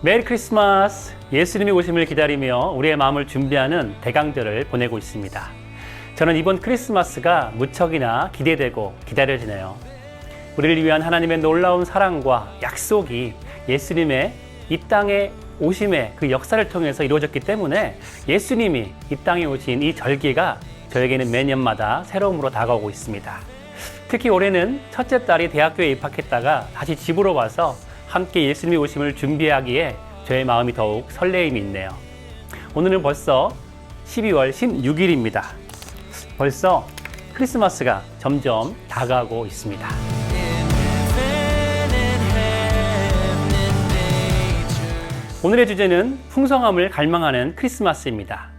메리 크리스마스! 예수님이 오심을 기다리며 우리의 마음을 준비하는 대강절을 보내고 있습니다. 저는 이번 크리스마스가 무척이나 기대되고 기다려지네요. 우리를 위한 하나님의 놀라운 사랑과 약속이 예수님의 이 땅에 오심의 그 역사를 통해서 이루어졌기 때문에 예수님이 이 땅에 오신 이 절기가 저에게는 매년마다 새로움으로 다가오고 있습니다. 특히 올해는 첫째 딸이 대학교에 입학했다가 다시 집으로 와서 함께 예수님이 오심을 준비하기에 저의 마음이 더욱 설레임이 있네요. 오늘은 벌써 12월 16일입니다. 벌써 크리스마스가 점점 다가오고 있습니다. 오늘의 주제는 풍성함을 갈망하는 크리스마스입니다.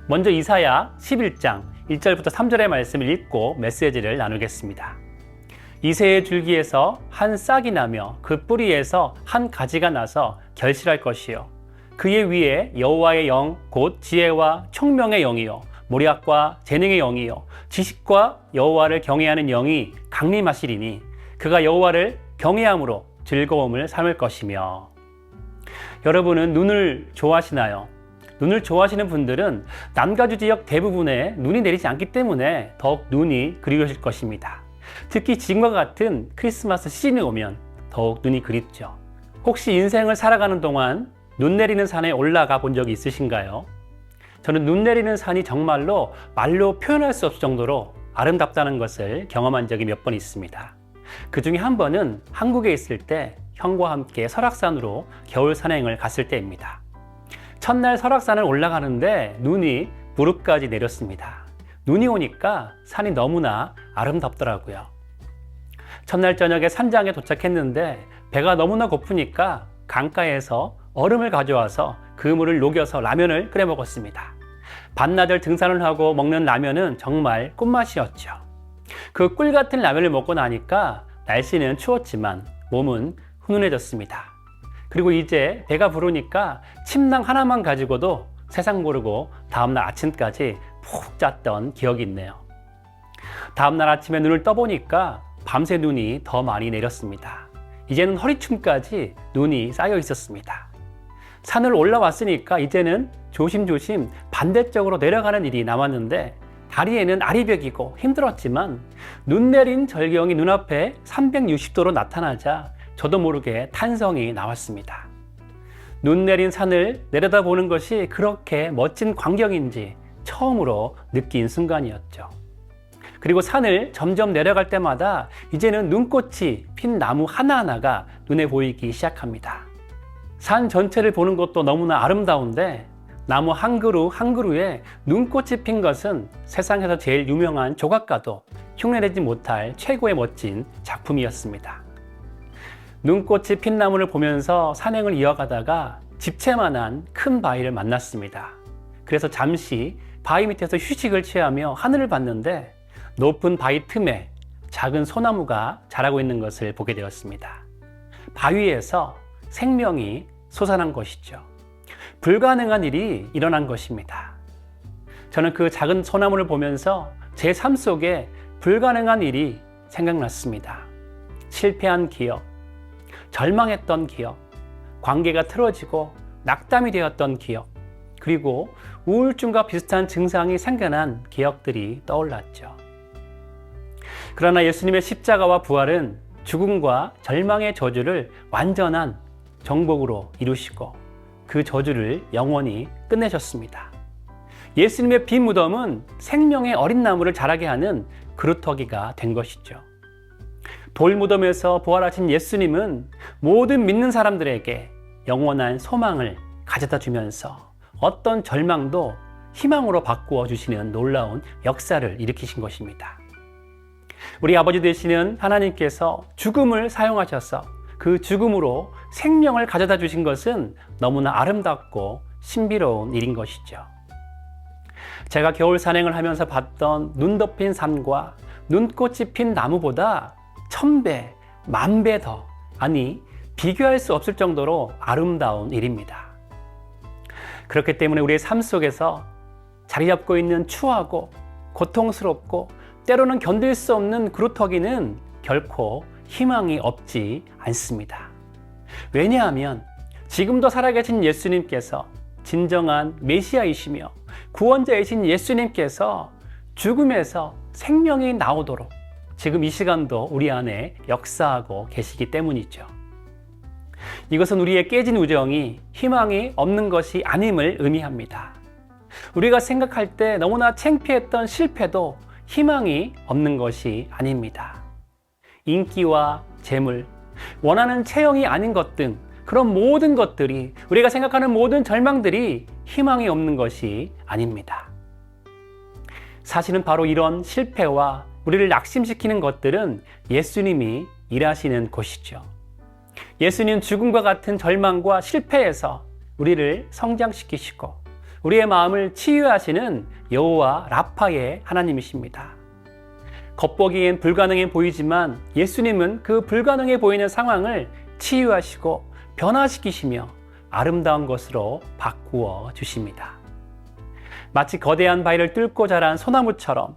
먼저 이사야 11장 1절부터 3절의 말씀을 읽고 메시지를 나누겠습니다. 이새의 줄기에서 한 싹이 나며 그 뿌리에서 한 가지가 나서 결실할 것이요 그의 위에 여호와의 영 곧 지혜와 총명의 영이요 모략과 재능의 영이요 지식과 여호와를 경외하는 영이 강림하시리니 그가 여호와를 경외함으로 즐거움을 삼을 것이며. 여러분은 눈을 좋아하시나요? 눈을 좋아하시는 분들은 남가주 지역 대부분에 눈이 내리지 않기 때문에 더욱 눈이 그리우실 것입니다. 특히 지금과 같은 크리스마스 시즌이 오면 더욱 눈이 그립죠. 혹시 인생을 살아가는 동안 눈 내리는 산에 올라가 본 적이 있으신가요? 저는 눈 내리는 산이 정말로 말로 표현할 수 없을 정도로 아름답다는 것을 경험한 적이 몇 번 있습니다. 그 중에 한 번은 한국에 있을 때 형과 함께 설악산으로 겨울 산행을 갔을 때입니다. 첫날 설악산을 올라가는데 눈이 무릎까지 내렸습니다. 눈이 오니까 산이 너무나 아름답더라고요. 첫날 저녁에 산장에 도착했는데 배가 너무나 고프니까 강가에서 얼음을 가져와서 그 물을 녹여서 라면을 끓여 먹었습니다. 반나절 등산을 하고 먹는 라면은 정말 꿀맛이었죠. 그 꿀 같은 라면을 먹고 나니까 날씨는 추웠지만 몸은 훈훈해졌습니다. 그리고 이제 배가 부르니까 침낭 하나만 가지고도 세상 모르고 다음날 아침까지 푹 잤던 기억이 있네요. 다음날 아침에 눈을 떠보니까 밤새 눈이 더 많이 내렸습니다. 이제는 허리춤까지 눈이 쌓여 있었습니다. 산을 올라왔으니까 이제는 조심조심 반대쪽으로 내려가는 일이 남았는데 다리에는 아리백이고 힘들었지만 눈 내린 절경이 눈앞에 360도로 나타나자 저도 모르게 탄성이 나왔습니다. 눈 내린 산을 내려다보는 것이 그렇게 멋진 광경인지 처음으로 느낀 순간이었죠. 그리고 산을 점점 내려갈 때마다 이제는 눈꽃이 핀 나무 하나하나가 눈에 보이기 시작합니다. 산 전체를 보는 것도 너무나 아름다운데 나무 한 그루 한 그루에 눈꽃이 핀 것은 세상에서 제일 유명한 조각가도 흉내내지 못할 최고의 멋진 작품이었습니다. 눈꽃이 핀 나무를 보면서 산행을 이어가다가 집채만한 큰 바위를 만났습니다. 그래서 잠시 바위 밑에서 휴식을 취하며 하늘을 봤는데 높은 바위 틈에 작은 소나무가 자라고 있는 것을 보게 되었습니다. 바위에서 생명이 솟아난 것이죠. 불가능한 일이 일어난 것입니다. 저는 그 작은 소나무를 보면서 제 삶 속에 불가능한 일이 생각났습니다. 실패한 기억, 절망했던 기억, 관계가 틀어지고 낙담이 되었던 기억, 그리고 우울증과 비슷한 증상이 생겨난 기억들이 떠올랐죠. 그러나 예수님의 십자가와 부활은 죽음과 절망의 저주를 완전한 정복으로 이루시고 그 저주를 영원히 끝내셨습니다. 예수님의 빈 무덤은 생명의 어린 나무를 자라게 하는 그루터기가 된 것이죠. 돌 무덤에서 부활하신 예수님은 모든 믿는 사람들에게 영원한 소망을 가져다 주면서 어떤 절망도 희망으로 바꾸어 주시는 놀라운 역사를 일으키신 것입니다. 우리 아버지 되시는 하나님께서 죽음을 사용하셔서 그 죽음으로 생명을 가져다 주신 것은 너무나 아름답고 신비로운 일인 것이죠. 제가 겨울 산행을 하면서 봤던 눈 덮인 산과 눈꽃이 핀 나무보다 1000배, 10,000배 더, 아니 비교할 수 없을 정도로 아름다운 일입니다. 그렇기 때문에 우리의 삶 속에서 자리 잡고 있는 추하고 고통스럽고 때로는 견딜 수 없는 그루터기는 결코 희망이 없지 않습니다. 왜냐하면 지금도 살아계신 예수님께서 진정한 메시아이시며 구원자이신 예수님께서 죽음에서 생명이 나오도록 지금 이 시간도 우리 안에 역사하고 계시기 때문이죠. 이것은 우리의 깨진 우정이 희망이 없는 것이 아님을 의미합니다. 우리가 생각할 때 너무나 창피했던 실패도 희망이 없는 것이 아닙니다. 인기와 재물, 원하는 체형이 아닌 것 등 그런 모든 것들이, 우리가 생각하는 모든 절망들이 희망이 없는 것이 아닙니다. 사실은 바로 이런 실패와 우리를 낙심시키는 것들은 예수님이 일하시는 곳이죠. 예수님 죽음과 같은 절망과 실패에서 우리를 성장시키시고 우리의 마음을 치유하시는 여호와 라파의 하나님이십니다. 겉보기엔 불가능해 보이지만 예수님은 그 불가능해 보이는 상황을 치유하시고 변화시키시며 아름다운 것으로 바꾸어 주십니다. 마치 거대한 바위를 뚫고 자란 소나무처럼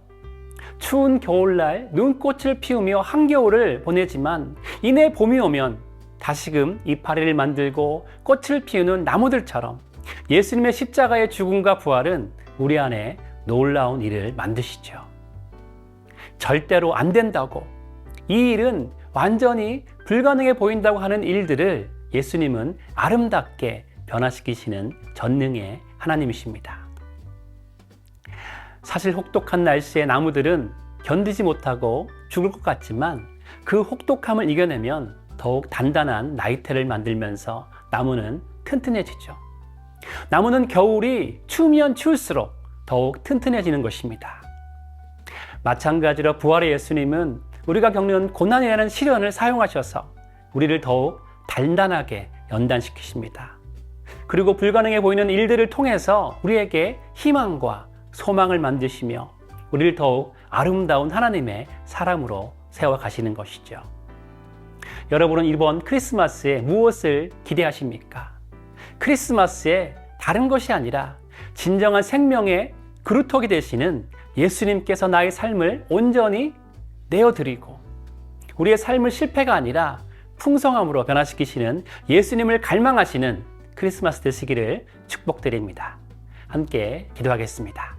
추운 겨울날 눈꽃을 피우며 한겨울을 보내지만 이내 봄이 오면 다시금 이파리를 만들고 꽃을 피우는 나무들처럼 예수님의 십자가의 죽음과 부활은 우리 안에 놀라운 일을 만드시죠. 절대로 안 된다고, 이 일은 완전히 불가능해 보인다고 하는 일들을 예수님은 아름답게 변화시키시는 전능의 하나님이십니다. 사실 혹독한 날씨의 나무들은 견디지 못하고 죽을 것 같지만 그 혹독함을 이겨내면 더욱 단단한 나이테를 만들면서 나무는 튼튼해지죠. 나무는 겨울이 추우면 추울수록 더욱 튼튼해지는 것입니다. 마찬가지로 부활의 예수님은 우리가 겪는 고난이라는 시련을 사용하셔서 우리를 더욱 단단하게 연단시키십니다. 그리고 불가능해 보이는 일들을 통해서 우리에게 희망과 소망을 만드시며 우리를 더욱 아름다운 하나님의 사람으로 세워가시는 것이죠. 여러분은 이번 크리스마스에 무엇을 기대하십니까? 크리스마스에 다른 것이 아니라 진정한 생명의 그루터기 되시는 예수님께서 나의 삶을 온전히 내어드리고 우리의 삶을 실패가 아니라 풍성함으로 변화시키시는 예수님을 갈망하시는 크리스마스 되시기를 축복드립니다. 함께 기도하겠습니다.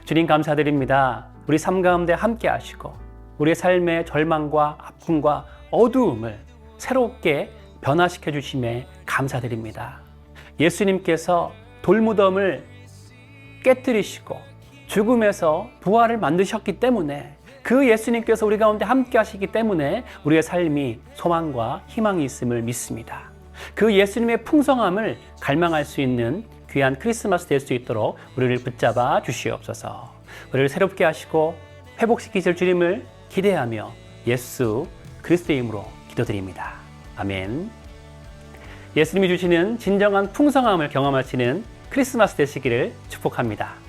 주님 감사드립니다. 우리 삶 가운데 함께 하시고 우리의 삶의 절망과 아픔과 어두움을 새롭게 변화시켜 주심에 감사드립니다. 예수님께서 돌무덤을 깨뜨리시고 죽음에서 부활을 만드셨기 때문에 그 예수님께서 우리 가운데 함께 하시기 때문에 우리의 삶이 소망과 희망이 있음을 믿습니다. 그 예수님의 풍성함을 갈망할 수 있는 귀한 크리스마스 될 수 있도록 우리를 붙잡아 주시옵소서. 우리를 새롭게 하시고 회복시키실 주님을 기대하며 예수 그리스도의 이름으로 기도드립니다. 아멘. 예수님이 주시는 진정한 풍성함을 경험하시는 크리스마스 되시기를 축복합니다.